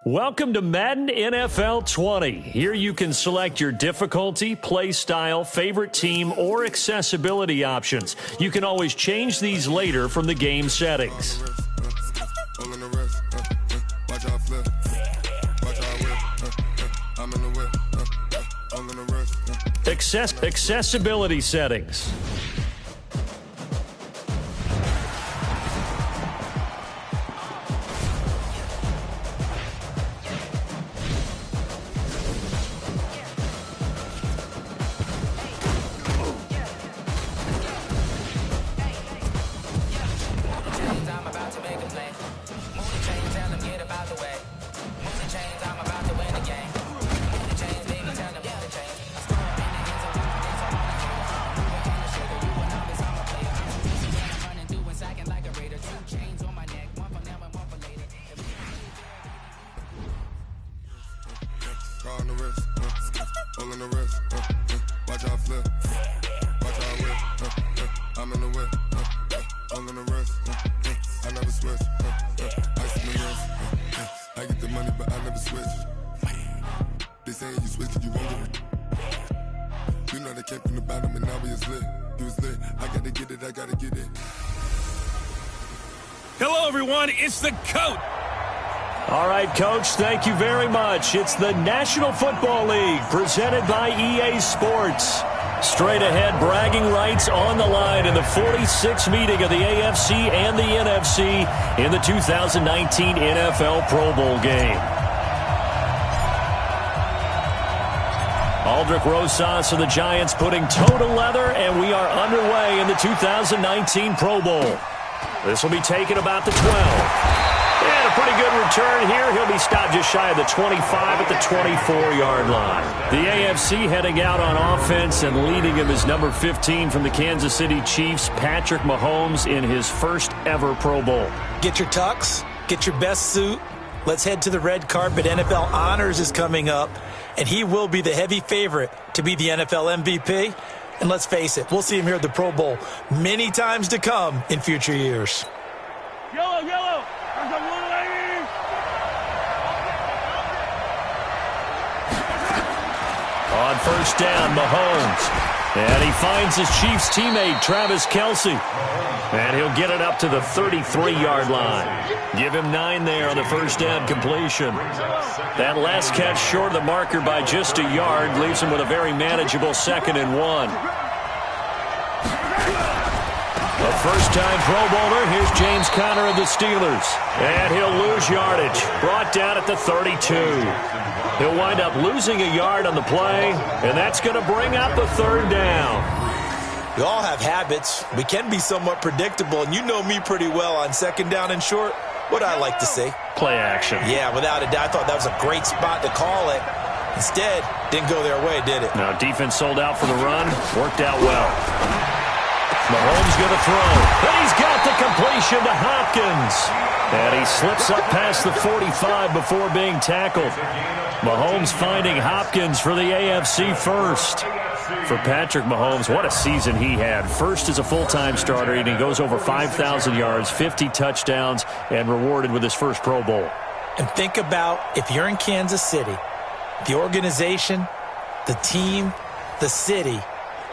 Welcome to Madden NFL 20. Here you can select your difficulty, play style, favorite team, or accessibility options. You can always change these later from the game settings. Accessibility settings. Hello, everyone. It's the coach. All right, Coach, thank you very much. It's the National Football League presented by EA Sports. Straight ahead, bragging rights on the line in the 46th meeting of the AFC and the NFC in the 2019 NFL Pro Bowl game. Aldrich Rosas of the Giants putting toe to leather, and we are underway in the 2019 Pro Bowl. This will be taken about the 12. And a pretty good return here. He'll be stopped just shy of the 25 at the 24-yard line. The AFC heading out on offense, and leading him is number 15 from the Kansas City Chiefs, Patrick Mahomes, in his first ever Pro Bowl. Get your tux, get your best suit. Let's head to the red carpet. NFL Honors is coming up, and he will be the heavy favorite to be the NFL MVP. And let's face it, we'll see him here at the Pro Bowl many times to come in future years. Yellow, yellow. There's a blue lady. On first down, Mahomes. And he finds his Chiefs teammate, Travis Kelce. And he'll get it up to the 33-yard line. Give him 9 there on the first down completion. That last catch short of the marker by just a yard leaves him with a very manageable 2nd and 1. A first-time Pro Bowler, here's James Conner of the Steelers. And he'll lose yardage, brought down at the 32. He'll wind up losing a yard on the play, and that's going to bring up the 3rd down. We all have habits. We can be somewhat predictable, and you know me pretty well on 2nd down and short. What I like to say? Play action. Yeah, without a doubt. I thought that was a great spot to call it. Instead, didn't go their way, did it? No, defense sold out for the run. Worked out well. Mahomes going to throw. And he's got the completion to Hopkins. And he slips up past the 45 before being tackled. Mahomes finding Hopkins for the AFC first. For Patrick Mahomes, what a season he had. First as a full-time starter, and he goes over 5,000 yards, 50 touchdowns, and rewarded with his first Pro Bowl. And think about if you're in Kansas City, the organization, the team, the city,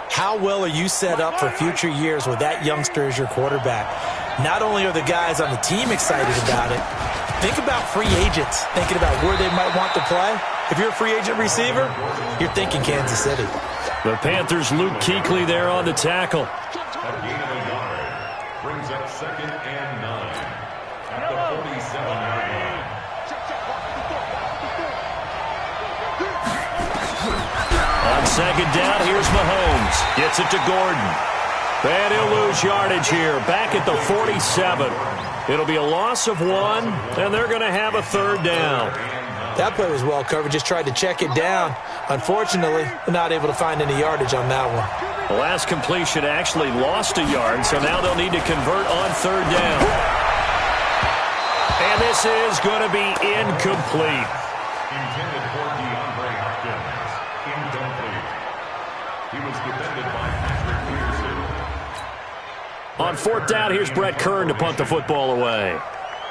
how well are you set up for future years with that youngster as your quarterback? Not only are the guys on the team excited about it, think about free agents, thinking about where they might want to play. If you're a free agent receiver, you're thinking Kansas City. The Panthers' Luke Kuechly there on the tackle. Brings up 2nd and 9 at the 47-yard line. On 2nd down, here's Mahomes. Gets it to Gordon. And he'll lose yardage here, back at the 47. It'll be a loss of 1, and they're going to have a third down. That play was well covered, just tried to check it down. Unfortunately, not able to find any yardage on that one. The last completion actually lost a yard, so now they'll need to convert on third down. And this is going to be incomplete. Intended for DeAndre Hopkins. Incomplete. He was defended by Patrick Peterson. On fourth down, here's Brett Kern to punt the football away.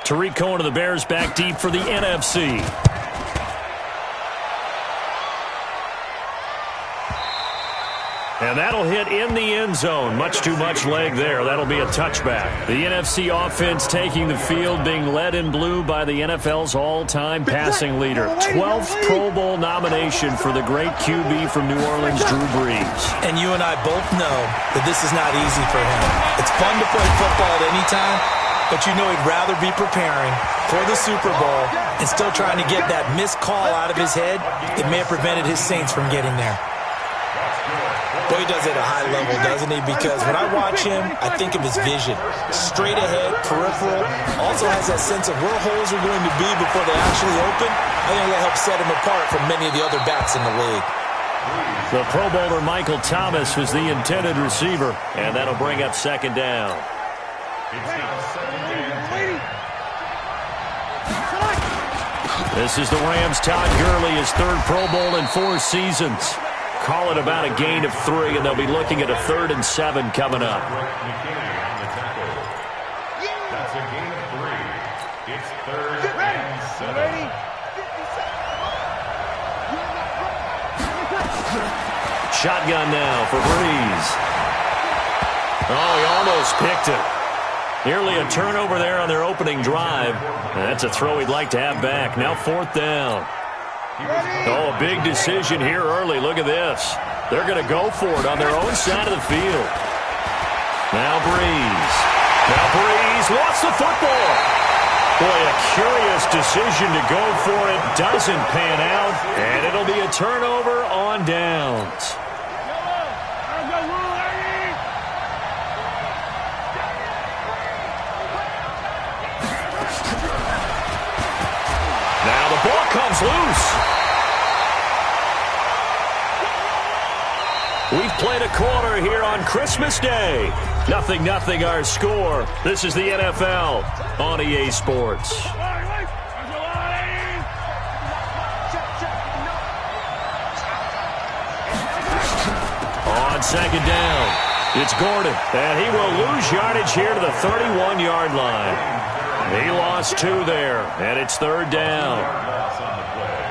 Tariq Cohen of the Bears back deep for the NFC. And that'll hit in the end zone. Much too much leg there. That'll be a touchback. The NFC offense taking the field, being led in blue by the NFL's all-time passing leader. 12th Pro Bowl nomination for the great QB from New Orleans, Drew Brees. And you and I both know that this is not easy for him. It's fun to play football at any time, but you know he'd rather be preparing for the Super Bowl and still trying to get that missed call out of his head that may have prevented his Saints from getting there. Boy, he does it at a high level, doesn't he? Because when I watch him, I think of his vision. Straight ahead, peripheral. Also has that sense of where holes are going to be before they actually open. I think that helps set him apart from many of the other backs in the league. The Pro Bowler Michael Thomas was the intended receiver, and that'll bring up second down. It's now second and 10. This is the Rams' Todd Gurley, his third Pro Bowl in 4 seasons. Call it about a gain of 3, and they'll be looking at a 3rd and 7 coming up. That's a gain of 3. It's 3rd and 7. Shotgun now for Brees. Oh, he almost picked it. Nearly a turnover there on their opening drive. And that's a throw he'd like to have back. Now 4th down. Oh, a big decision here early. Look at this. They're going to go for it on their own side of the field. Now Brees. Now Brees lost the football. Boy, a curious decision to go for it. Doesn't pan out. And it'll be a turnover on downs. Now the ball comes loose. We've played a quarter here on Christmas Day. 0-0 our score. This is the NFL on EA Sports. On second down, it's Gordon, and he will lose yardage here to the 31-yard line. He lost 2 there, and it's 3rd down.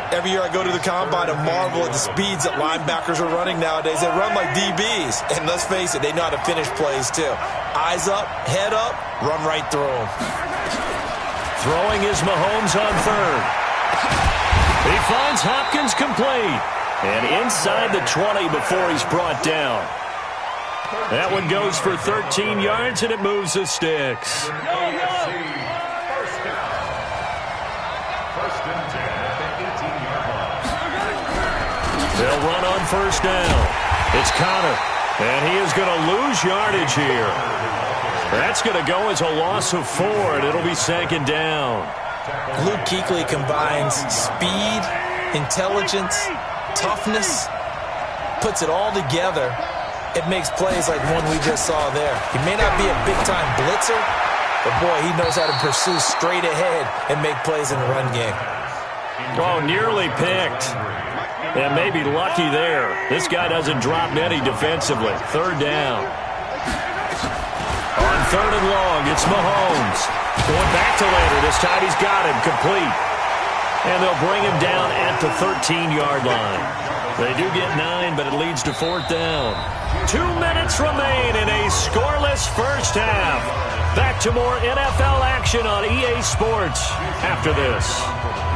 Every year I go to the combine and marvel at the speeds that linebackers are running nowadays. They run like DBs. And let's face it, they know how to finish plays too. Eyes up, head up, run right through them. Throwing is Mahomes on 3rd. He finds Hopkins complete. And inside the 20 before he's brought down. That one goes for 13 yards, and it moves the sticks. They'll run on 1st down. It's Connor, and he is going to lose yardage here. That's going to go as a loss of 4, and it'll be 2nd down. Luke Kuechly combines speed, intelligence, toughness, puts it all together. It makes plays like one we just saw there. He may not be a big-time blitzer, but boy, he knows how to pursue straight ahead and make plays in the run game. Oh, nearly picked. And maybe lucky there. This guy doesn't drop any defensively. 3rd down. On 3rd and long, it's Mahomes. Going back to later. This time he's got him complete. And they'll bring him down at the 13-yard line. They do get 9, but it leads to 4th down. 2 minutes remain in a scoreless first half. Back to more NFL action on EA Sports after this.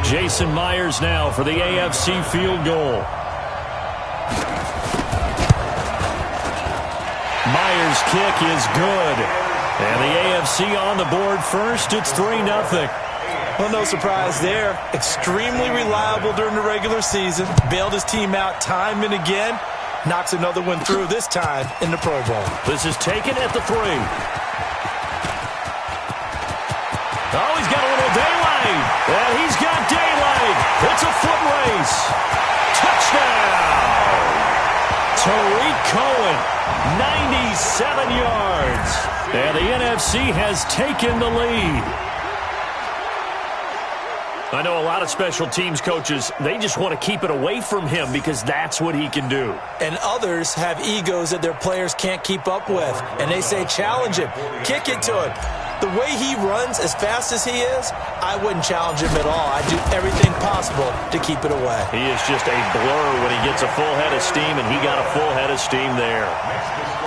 Jason Myers now for the AFC field goal. Myers' kick is good. And the AFC on the board first. It's 3-0. Well, no surprise there. Extremely reliable during the regular season. Bailed his team out time and again. knocks another one through, this time in the Pro Bowl. This is taken at the 3. Oh, he's got a little daylight. And he's got daylight. It's a foot race. Touchdown. Tariq Cohen, 97 yards. And the NFC has taken the lead. I know a lot of special teams coaches, they just want to keep it away from him because that's what he can do. And others have egos that their players can't keep up with. And they say, challenge him, kick it to him. The way he runs as fast as he is, I wouldn't challenge him at all. I'd do everything possible to keep it away. He is just a blur when he gets a full head of steam, and he got a full head of steam there.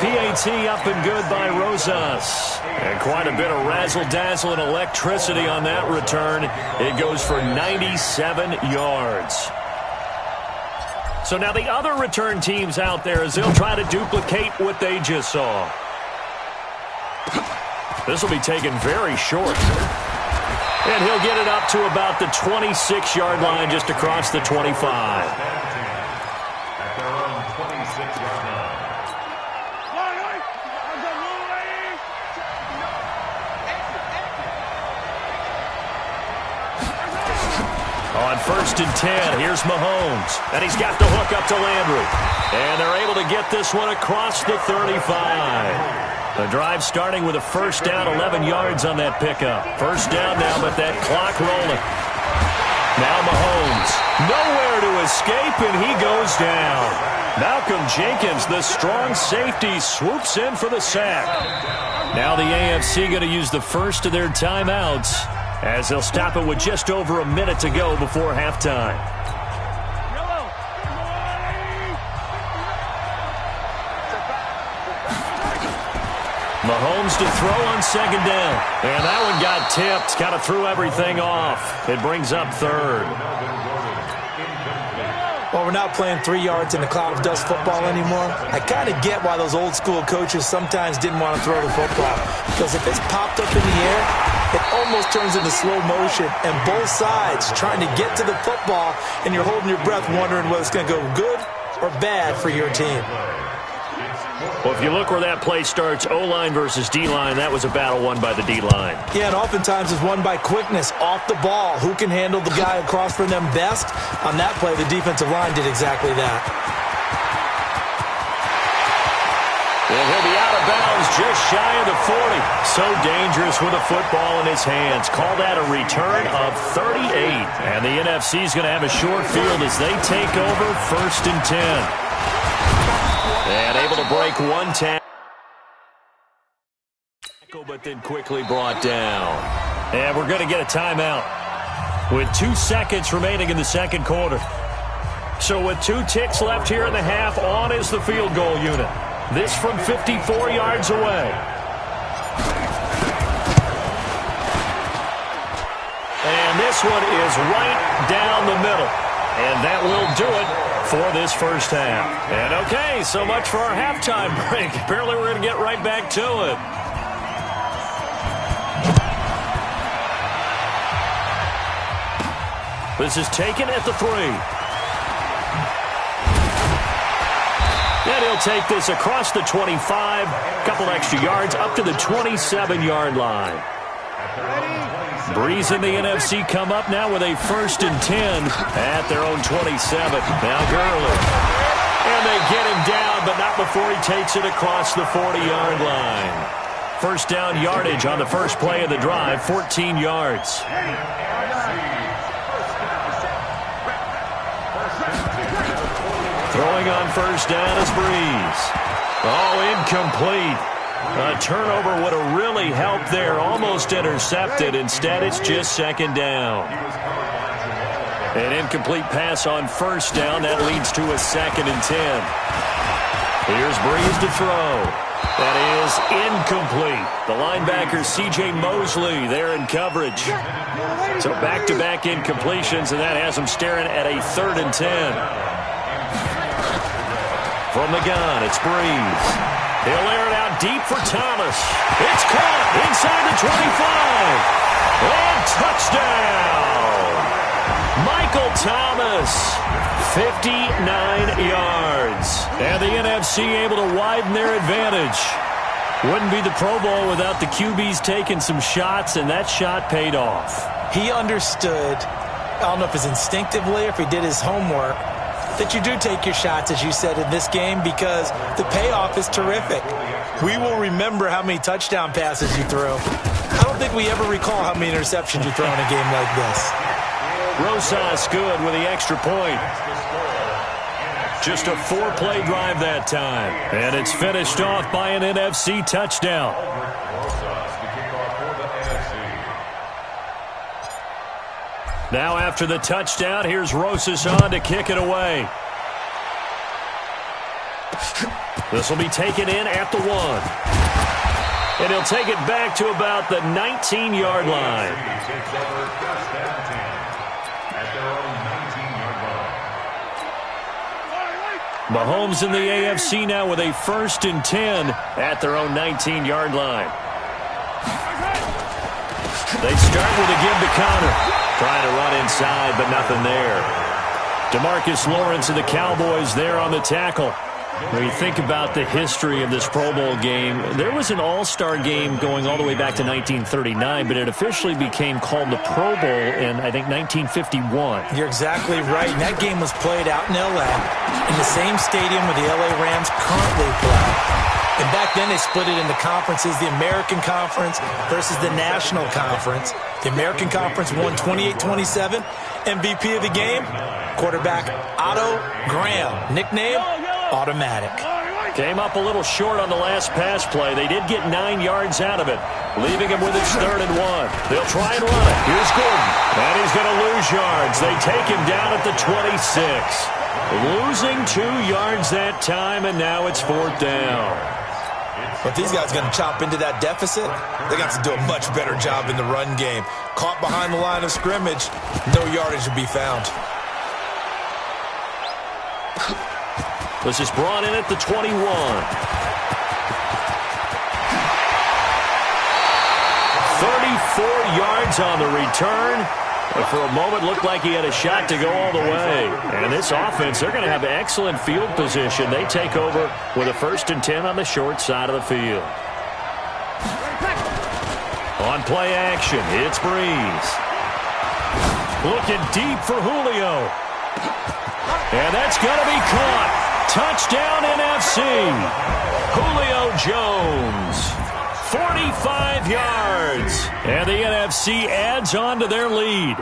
PAT up and good by Rosas. And quite a bit of razzle-dazzle and electricity on that return. It goes for 97 yards. So now the other return teams out there as they'll try to duplicate what they just saw. This will be taken very short. And he'll get it up to about the 26-yard line just across the 25. At their own 26-yard line. On 1st and 10, here's Mahomes. And he's got the hook up to Landry. And they're able to get this one across the 35. The drive starting with a first down, 11 yards on that pickup. First down now, but that clock rolling. Now Mahomes, nowhere to escape, and he goes down. Malcolm Jenkins, the strong safety, swoops in for the sack. Now the AFC going to use the first of their timeouts as they'll stop it with just over a minute to go before halftime. Mahomes to throw on 2nd down. And that one got tipped. Kind of threw everything off. It brings up 3rd. Well, we're not playing 3 yards in a cloud of dust football anymore. I kind of get why those old school coaches sometimes didn't want to throw the football. Because if it's popped up in the air, it almost turns into slow motion. And both sides trying to get to the football, and you're holding your breath wondering whether it's going to go good or bad for your team. Well, if you look where that play starts, O-line versus D-line, that was a battle won by the D-line. Yeah, and oftentimes it's won by quickness, off the ball. Who can handle the guy across from them best? On that play, the defensive line did exactly that. And he'll be out of bounds just shy of the 40. So dangerous with a football in his hands. Call that a return of 38. And the NFC is going to have a short field as they take over 1st and 10. And able to break one tackle, but then quickly brought down. And we're going to get a timeout with 2 seconds remaining in the second quarter. So with 2 ticks left here in the half, on is the field goal unit. This from 54 yards away. And this one is right down the middle. And that will do it for this first half. And okay, so much for our halftime break. Apparently we're going to get right back to it. This is taken at the 3. And he'll take this across the 25, couple extra yards up to the 27-yard line. Breeze in the NFC come up now with a 1st and 10 at their own 27. Now Gurley. And they get him down, but not before he takes it across the 40-yard line. First down yardage on the first play of the drive, 14 yards. Throwing on first down is Breeze. Oh, incomplete. A turnover would have really helped there. Almost intercepted. Instead, it's just 2nd down. An incomplete pass on first down. That leads to a 2nd and 10. Here's Breeze to throw. That is incomplete. The linebacker, C.J. Mosley, there in coverage. So back-to-back incompletions, and that has him staring at a 3rd and 10. From the gun, it's Breeze. He'll air it out deep for Thomas. It's caught inside the 25. And touchdown. Michael Thomas, 59 yards. And the NFC able to widen their advantage. Wouldn't be the Pro Bowl without the QBs taking some shots, and that shot paid off. He understood, I don't know if it's instinctively or if he did his homework, that you do take your shots, as you said, in this game because the payoff is terrific. We will remember how many touchdown passes you threw. I don't think we ever recall how many interceptions you throw in a game like this. Rosas good with the extra point. Just a 4-play drive that time. And it's finished off by an NFC touchdown. Now after the touchdown, here's Rosas on to kick it away. This will be taken in at the 1. And he'll take it back to about the 19-yard line. Mahomes in the AFC now with a 1st and 10 at their own 19-yard line. They start with a give to Connor. Trying to run inside, but nothing there. DeMarcus Lawrence of the Cowboys there on the tackle. When you think about the history of this Pro Bowl game, there was an all-star game going all the way back to 1939, but it officially became called the Pro Bowl in, I think, 1951. You're exactly right. And that game was played out in L.A. in the same stadium where the L.A. Rams currently play. And back then they split it into conferences, the American Conference versus the National Conference. The American Conference won 28-27. MVP of the game, quarterback Otto Graham. Nickname, Automatic. Came up a little short on the last pass play. They did get 9 yards out of it, leaving him with his 3rd and 1. They'll try and run it. Here's Gordon. And he's going to lose yards. They take him down at the 26. Losing 2 yards that time, and now it's 4th down. But these guys are going to chop into that deficit. They got to do a much better job in the run game. Caught behind the line of scrimmage, no yardage to be found. This is brought in at the 21. 34 yards on the return. But for a moment, looked like he had a shot to go all the way. And this offense, they're going to have excellent field position. They take over with a 1st and 10 on the short side of the field. On play action, it's Breeze. Looking deep for Julio. And that's going to be caught. Touchdown NFC. Julio Jones. 45 yards. And the NFC adds on to their lead.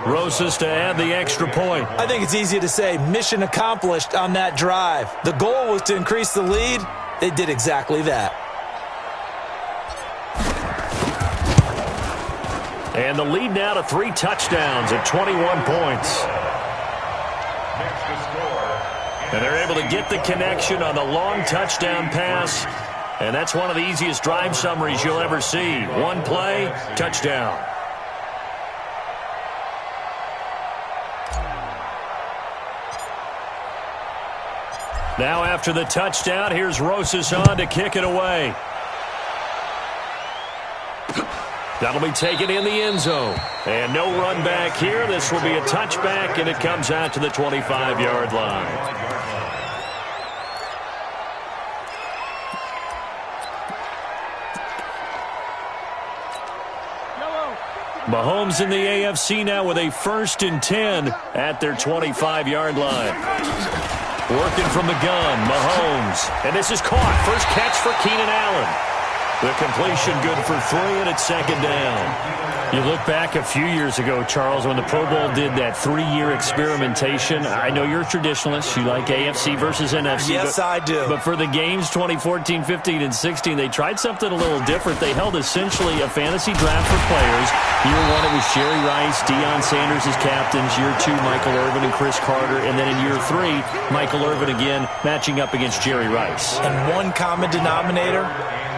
Rosas to add the extra point. I think it's easy to say mission accomplished on that drive. The goal was to increase the lead. They did exactly that. And the lead now to 3 touchdowns at 21 points. And they're able to get the connection on the long touchdown pass. And that's one of the easiest drive summaries you'll ever see. 1 play, touchdown. Now after the touchdown, here's Rosas on to kick it away. That'll be taken in the end zone. And no run back here. This will be a touchback, and it comes out to the 25-yard line. Mahomes in the AFC now with a 1st and 10 at their 25-yard line. Working from the gun, Mahomes. And this is caught. First catch for Keenan Allen. The completion good for 3, and it's 2nd down. You look back a few years ago, Charles, when the Pro Bowl did that 3-year experimentation. I know you're a traditionalist. You like AFC versus NFC. Yes, I do. But for the games 2014, 15, and 16, they tried something a little different. They held essentially a fantasy draft for players. Year 1, it was Jerry Rice, Deion Sanders as captains. Year 2, Michael Irvin and Chris Carter. And then in year 3, Michael Irvin again matching up against Jerry Rice. And one common denominator,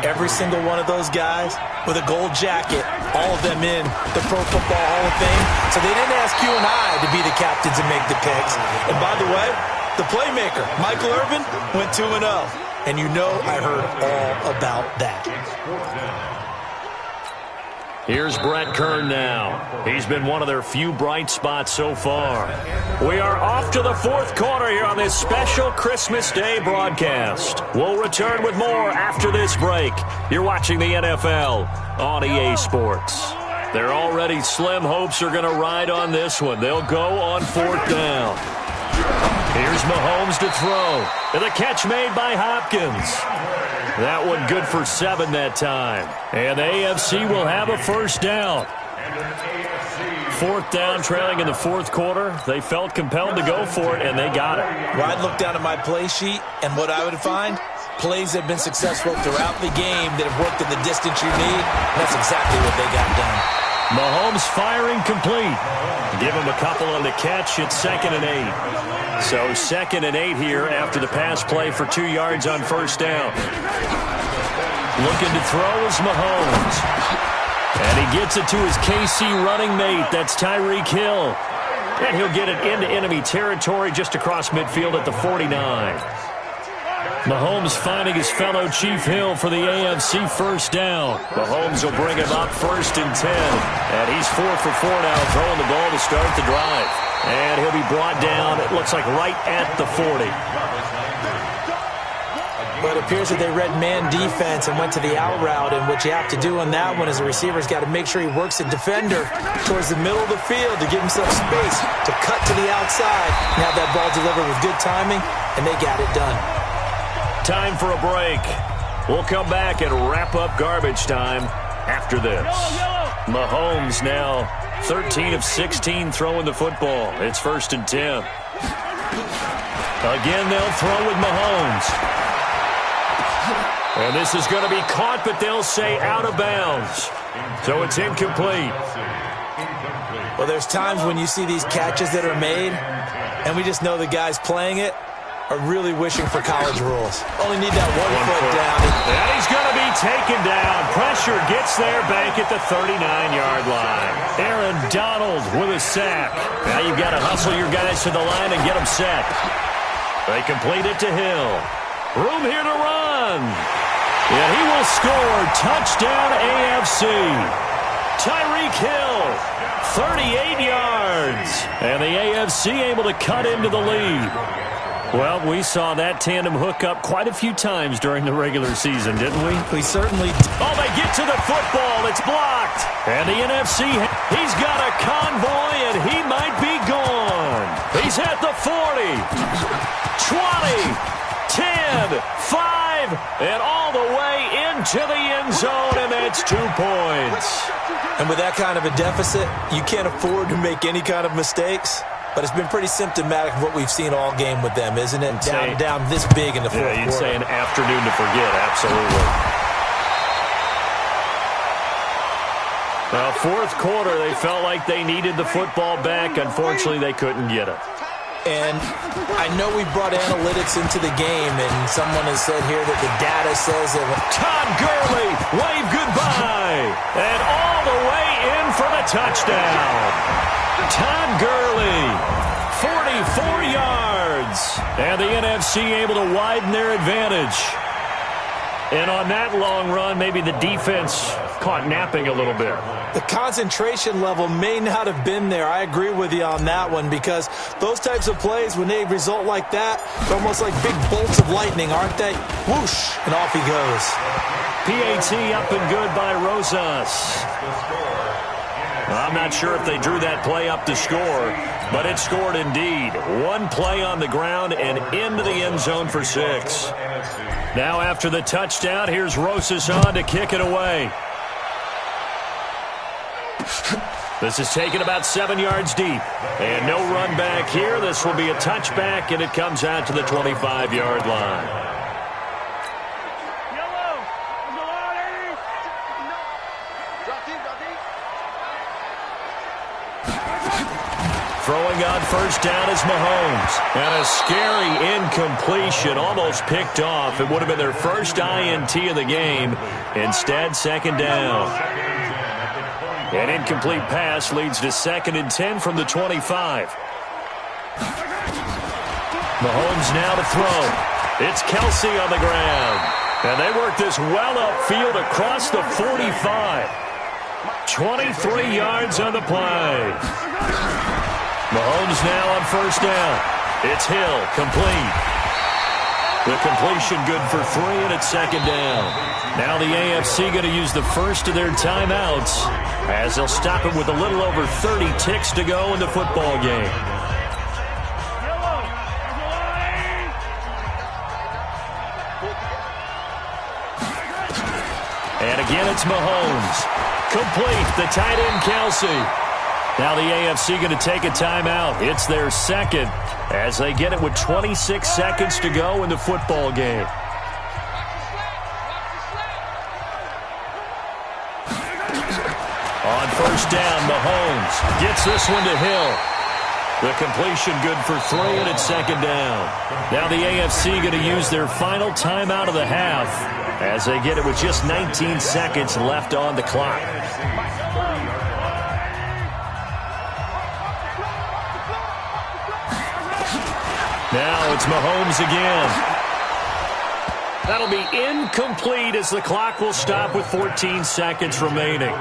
every single one of those guys with a gold jacket, all of them in the Pro Football Hall of Fame. So they didn't ask you and I to be the captains and make the picks. And by the way, the playmaker, Michael Irvin, went 2-0. And you know I heard all about that. Here's Brett Kern now. He's been one of their few bright spots so far. We are off to the fourth quarter here on this special Christmas Day broadcast. We'll return with more after this break. You're watching the NFL on EA Sports. Their already slim hopes are going to ride on this one. They'll go on fourth down. Here's Mahomes to throw. And the catch made by Hopkins. That one good for 7 that time. And the AFC will have a first down. Fourth down, trailing in the fourth quarter. They felt compelled to go for it, and they got it. Well, I'd look down at my play sheet, and what I would find, plays have been successful throughout the game that have worked in the distance you need. That's exactly what they got done. Mahomes firing complete. Give him a couple on the catch. It's 2nd and 8. So 2nd and 8 here after the pass play for 2 yards on first down. Looking to throw is Mahomes. And he gets it to his KC running mate. That's Tyreek Hill. And he'll get it into enemy territory just across midfield at the 49. Mahomes finding his fellow Chief Hill for the AFC first down. Mahomes will bring him up 1st and 10. And he's 4 for 4 now, throwing the ball to start the drive. And he'll be brought down, it looks like right at the 40. But it appears that they read man defense and went to the out route. And what you have to do on that one is the receiver's got to make sure he works the defender towards the middle of the field to give himself space to cut to the outside and have that ball delivered with good timing, and they got it done. Time for a break. We'll come back and wrap up garbage time after this. Mahomes now 13 of 16 throwing the football. It's 1st and 10. Again, they'll throw with Mahomes. And this is going to be caught, but they'll say out of bounds. So it's incomplete. Well, there's times when you see these catches that are made, and we just know the guys playing it are really wishing for college rules. Only need that one foot down. And he's going to be taken down. Pressure gets there back at the 39-yard line. Aaron Donald with a sack. Now you've got to hustle your guys to the line and get them set. They complete it to Hill. Room here to run. And he will score. Touchdown AFC. Tyreek Hill, 38 yards. And the AFC able to cut into the lead. Well, we saw that tandem hook up quite a few times during the regular season, didn't we? We certainly did. Oh, they get to the football. It's blocked. And the NFC, he's got a convoy, and he might be gone. He's at the 40, 20, 10, 5, and all the way into the end zone, and that's 2 points. And with that kind of a deficit, you can't afford to make any kind of mistakes. But it's been pretty symptomatic of what we've seen all game with them, isn't it? Down this big in the fourth quarter. You'd say an afternoon to forget, absolutely. Well, fourth quarter, they felt like they needed the football back. Unfortunately, they couldn't get it. And I know we brought analytics into the game, and someone has said here that the data says that Todd Gurley, wave goodbye, and all the way in for the touchdown. Todd Gurley, 44 yards, and the NFC able to widen their advantage. And on that long run, maybe the defense caught napping a little bit. The concentration level may not have been there. I agree with you on that one, because those types of plays, when they result like that, they're almost like big bolts of lightning, aren't they? Whoosh, and off he goes. PAT up and good by Rosas. I'm not sure if they drew that play up to score, but it scored indeed. One play on the ground and into the end zone for 6. Now after the touchdown, here's Rosas on to kick it away. This is taken about 7 yards deep. And no run back here. This will be a touchback, and it comes out to the 25-yard line. Throwing on first down is Mahomes. And a scary incompletion, almost picked off. It would have been their first INT of the game. Instead, 2nd down. An incomplete pass leads to 2nd and 10 from the 25. Mahomes now to throw. It's Kelsey on the ground. And they work this well upfield across the 45. 23 yards on the play. Mahomes now on first down. It's Hill, complete. The completion good for 3, and it's second down. Now the AFC going to use the first of their timeouts as they'll stop it with a little over 30 ticks to go in the football game. And again, it's Mahomes. Complete, the tight end, Kelsey. Now the AFC going to take a timeout. It's their second as they get it with 26 seconds to go in the football game. On first down, Mahomes gets this one to Hill. The completion good for 3, and it's second down. Now the AFC going to use their final timeout of the half as they get it with just 19 seconds left on the clock. Now it's Mahomes again. That'll be incomplete as the clock will stop with 14 seconds remaining.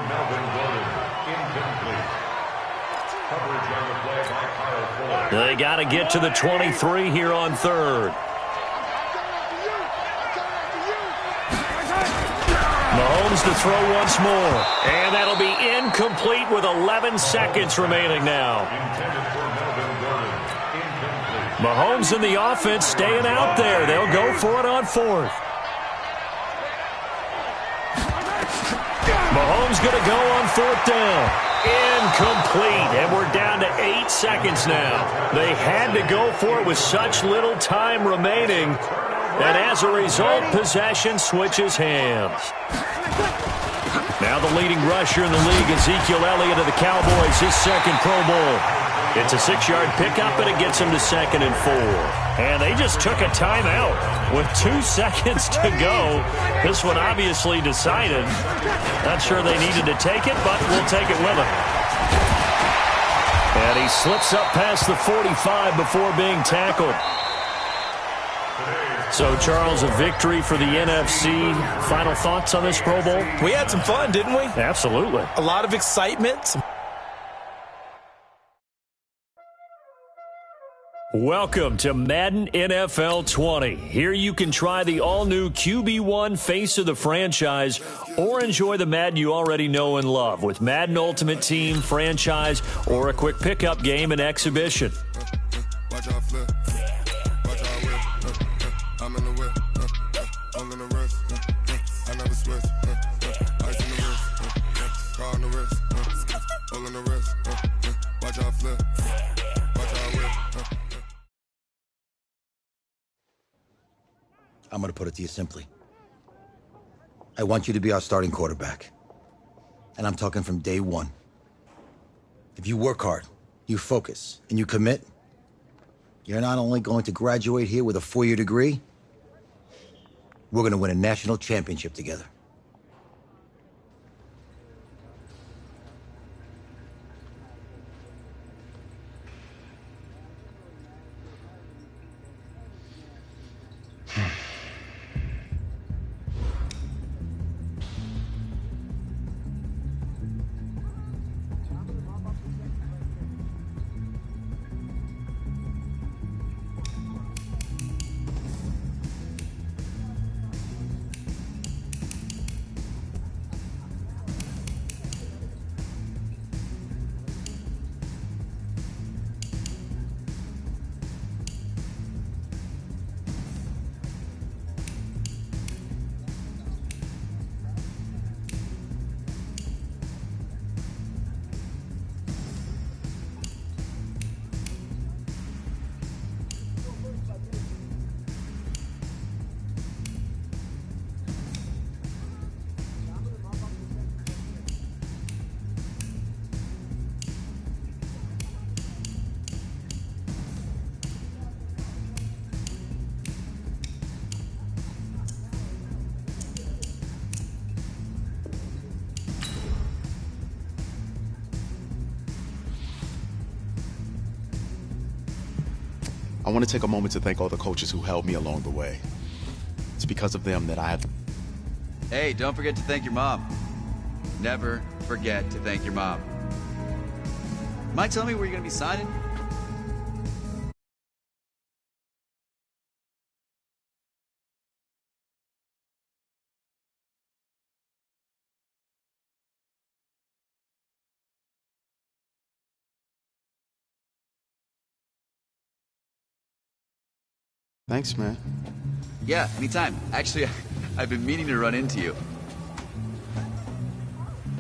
They got to get to the 23 here on third. Mahomes to throw once more. And that'll be incomplete with 11 seconds remaining now. Mahomes and the offense staying out there. They'll go for it on fourth. Mahomes going to go on fourth down. Incomplete, and we're down to 8 seconds now. They had to go for it with such little time remaining, and as a result, possession switches hands. Now the leading rusher in the league, Ezekiel Elliott of the Cowboys, his second Pro Bowl. It's a 6-yard pickup, and it gets him to 2nd and 4. And they just took a timeout with 2 seconds to go. This one obviously decided. Not sure they needed to take it, but we'll take it with them. And he slips up past the 45 before being tackled. So, Charles, a victory for the NFC. Final thoughts on this Pro Bowl? We had some fun, didn't we? Absolutely. A lot of excitement. Welcome to Madden NFL 20. Here you can try the all-new QB1 face of the franchise or enjoy the Madden you already know and love with Madden Ultimate Team, franchise, or a quick pickup game and exhibition. Watch out flip. Watch out whip. I'm in the whip. I'm in the wrist. I never switch. Ice in the wrist. Car in the wrist. All in the wrist. Watch out flip. Watch out whip. I'm going to put it to you simply. I want you to be our starting quarterback. And I'm talking from day one. If you work hard, you focus, and you commit, you're not only going to graduate here with a 4-year degree, we're going to win a national championship together. I want to take a moment to thank all the coaches who helped me along the way. It's because of them that I have... Hey, don't forget to thank your mom. Never forget to thank your mom. Mind telling me where you're going to be signing? Thanks, man. Yeah, anytime. Actually, I've been meaning to run into you.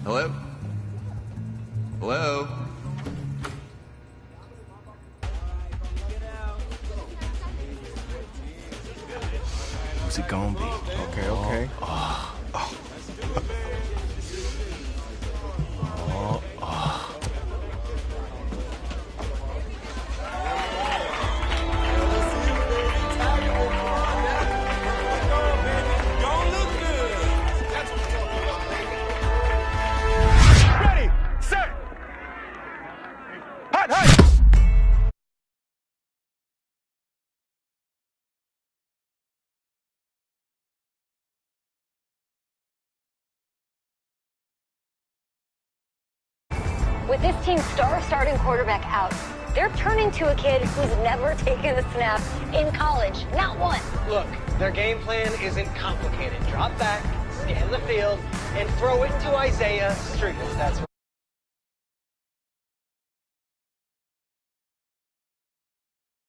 Hello? Hello? Who's it gonna be? Okay. Ready, set, hot, hot. With this team's starting quarterback out, they're turning to a kid who's never taken a snap in college. Not one. Look, their game plan isn't complicated. Drop back, scan the field, and throw it to Isaiah Street. That's